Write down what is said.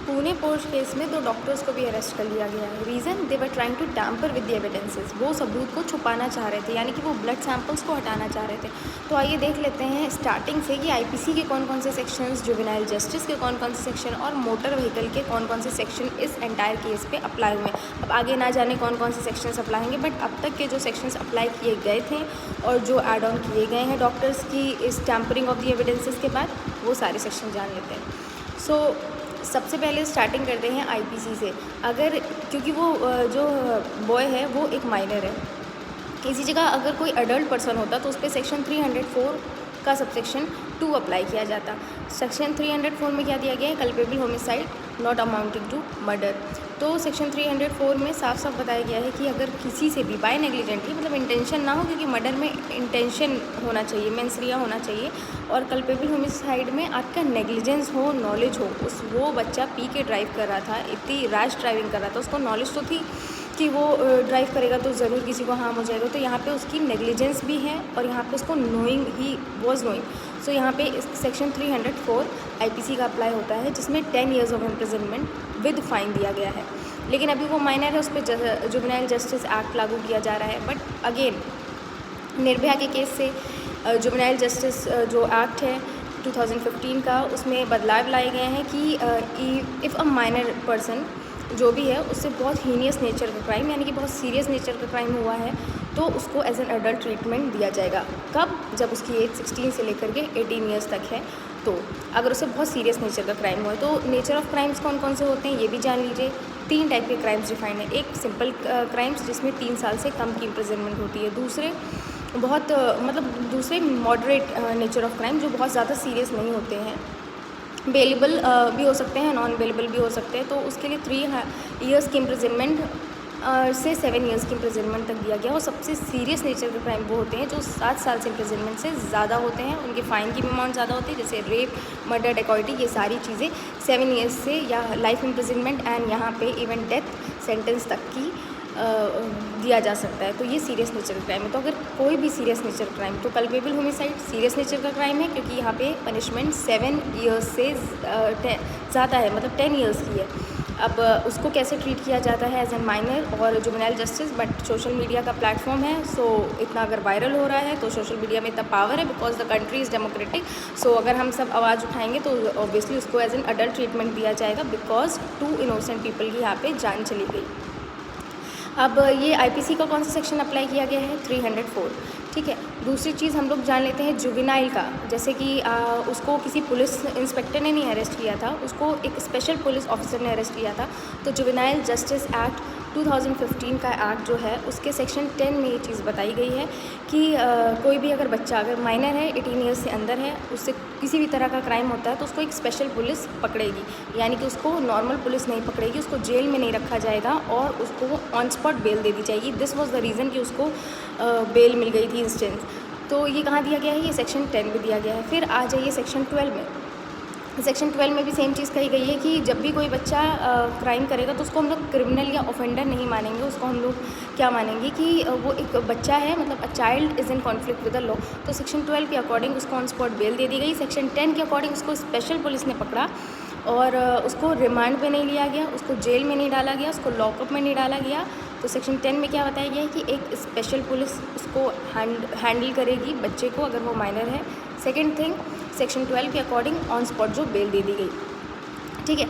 Pune Porsche case में 2 doctors को भी अरेस्ट कर लिया गया है। Reason, they were trying to tamper with the evidences. वो सबूत को छुपाना चाह रहे थे, यानी कि वो ब्लड सैंपल्स को हटाना चाह रहे थे। तो आइए देख लेते हैं स्टार्टिंग से कि आईपीसी के कौन कौन से सेक्शंस, जुवेनाइल जस्टिस के कौन कौन से सेक्शन और मोटर व्हीकल के कौन कौन से सेक्शन इस एंटायर केस पे अप्लाई हुए। अब आगे ना जाने कौन कौन से सेक्शंस अप्लाई होंगे, बट अब तक के जो सेक्शंस अप्लाई किए गए थे और जो एड ऑन किए गए हैं डॉक्टर्स की इस टैम्परिंग ऑफ द एविडेंसेस के बाद, वो सारे सेक्शन जान लेते हैं। सबसे पहले स्टार्टिंग करते हैं आईपीसी से। अगर क्योंकि वो जो बॉय है वो एक माइनर है, इसी जगह अगर कोई अडल्ट पर्सन होता तो उस पर सेक्शन 304 का सबसेक्शन 2 अप्लाई किया जाता। सेक्शन 304 में क्या दिया गया है, culpable homicide not amounting to murder. तो सेक्शन 304 में साफ साफ बताया गया है कि अगर किसी से भी बाय नेग्लिजेंटली, मतलब इंटेंशन ना हो, क्योंकि मर्डर में इंटेंशन होना चाहिए, मेंस रिया होना चाहिए, और कल्पेबल होमिसाइड में आपका नेग्लिजेंस हो, नॉलेज हो, वो बच्चा पी के ड्राइव कर रहा था, इतनी रैश ड्राइविंग कर रहा था, उसको नॉलेज तो थी कि वो ड्राइव करेगा तो ज़रूर किसी को हार्म हो जाएगा। तो यहाँ पे उसकी नेग्लिजेंस भी है और यहाँ पे उसको नोइंग ही वॉज नोइंग। सो यहाँ पे सेक्शन 304 आईपीसी का अप्लाई होता है, जिसमें 10 years of imprisonment with fine दिया गया है। लेकिन अभी वो माइनर है, उस पर जुवेनाइल जस्टिस एक्ट लागू किया जा रहा है। बट अगेन निर्भया के केस से जुवेनाइल जस्टिस जो एक्ट है 2015 का, उसमें बदलाव लाए गए हैं कि इफ़ अ माइनर पर्सन जो भी है उससे बहुत हीनियस नेचर का क्राइम, यानी कि बहुत सीरियस नेचर का क्राइम हुआ है, तो उसको एज एन अडल्ट ट्रीटमेंट दिया जाएगा। कब? जब उसकी एज 16 से लेकर के 18 ईयर्स तक है। तो अगर उससे बहुत सीरियस नेचर का क्राइम हुआ है, तो नेचर ऑफ क्राइम्स कौन कौन से होते हैं ये भी जान लीजिए। 3 टाइप के क्राइम्स डिफाइंड है। एक सिंपल क्राइम्स जिसमें 3 साल से कम की इम्प्रिजनमेंट होती है। दूसरे दूसरे मॉडरेट नेचर ऑफ क्राइम जो बहुत ज़्यादा सीरियस नहीं होते हैं, बेलेबल भी हो सकते हैं, नॉन बेलेबल भी हो सकते हैं। तो उसके लिए 3 ईयर्स की इम्प्रिजनमेंट से 7 ईयर्स की इम्प्रिजनमेंट तक दिया गया। और सबसे सीरियस नेचर के क्राइम वो होते हैं जो 7 साल से इम्प्रिजनमेंट से ज़्यादा होते हैं, उनके फ़ाइन की भी अमाउंट ज़्यादा होती है, जैसे रेप, मर्डर, डेकॉइटी, ये सारी चीज़ें 7 ईयर्स से या लाइफ इम्प्रिजनमेंट एंड यहाँ पे इवन डेथ सेंटेंस तक की दिया जा सकता है। तो ये सीरियस नेचर का क्राइम है। तो अगर कोई भी सीरियस नेचर का क्राइम, तो कल्पेबल होमिसाइड सीरियस नेचर का क्राइम है, क्योंकि यहाँ पे पनिशमेंट 7 ईयर्स से ज़्यादा है, मतलब 10 ईयर्स की है। अब उसको कैसे ट्रीट किया जाता है एज एन माइनर और juvenile justice, but social media का प्लेटफॉर्म है, सो इतना अगर वायरल हो रहा है तो सोशल मीडिया में इतना पावर है, because the country is democratic. So अगर हम सब आवाज़ उठाएंगे तो ऑब्वियसली उसको एज एन अडल्ट ट्रीटमेंट दिया जाएगा, बिकॉज 2 इनोसेंट पीपल की यहाँ पे जान चली गई। अब ये आईपीसी का कौन सा सेक्शन अप्लाई किया गया है, 304, ठीक है। दूसरी चीज़ हम लोग जान लेते हैं जुवेनाइल का। जैसे कि उसको किसी पुलिस इंस्पेक्टर ने नहीं अरेस्ट किया था, उसको एक स्पेशल पुलिस ऑफिसर ने अरेस्ट किया था। तो जुवेनाइल जस्टिस एक्ट 2015 का एक्ट जो है, उसके सेक्शन 10 में ये चीज़ बताई गई है कि कोई भी अगर बच्चा अगर माइनर है, 18 ईयर्स से अंदर है, उससे किसी भी तरह का क्राइम होता है, तो उसको एक स्पेशल पुलिस पकड़ेगी, यानी कि उसको नॉर्मल पुलिस नहीं पकड़ेगी, उसको जेल में नहीं रखा जाएगा और उसको ऑन स्पॉट बेल दे दी जाएगी। दिस वॉज द रीज़न कि उसको बेल मिल गई थी इंस्टेंस। तो ये कहाँ दिया गया है, ये सेक्शन 10 में दिया गया है। फिर आ जाइए सेक्शन 12 में। सेक्शन 12 में भी सेम चीज़ कही गई है कि जब भी कोई बच्चा क्राइम करेगा तो उसको हम लोग क्रिमिनल या ऑफेंडर नहीं मानेंगे, उसको हम लोग क्या मानेंगे कि वो एक बच्चा है, मतलब a child is in conflict with the law. तो सेक्शन 12 के अकॉर्डिंग उसको ऑन स्पॉट बेल दे दी गई। सेक्शन 10 के अकॉर्डिंग उसको स्पेशल पुलिस ने पकड़ा और उसको रिमांड पे नहीं लिया गया, उसको जेल में नहीं डाला गया, उसको लॉकअप में नहीं डाला गया। तो सेक्शन 10 में क्या बताया गया है कि एक स्पेशल पुलिस उसको हैंडल करेगी बच्चे को, अगर वो माइनर है। सेकेंड थिंग, सेक्शन 12 के अकॉर्डिंग ऑन स्पॉट जो बेल दे दी गई, ठीक है।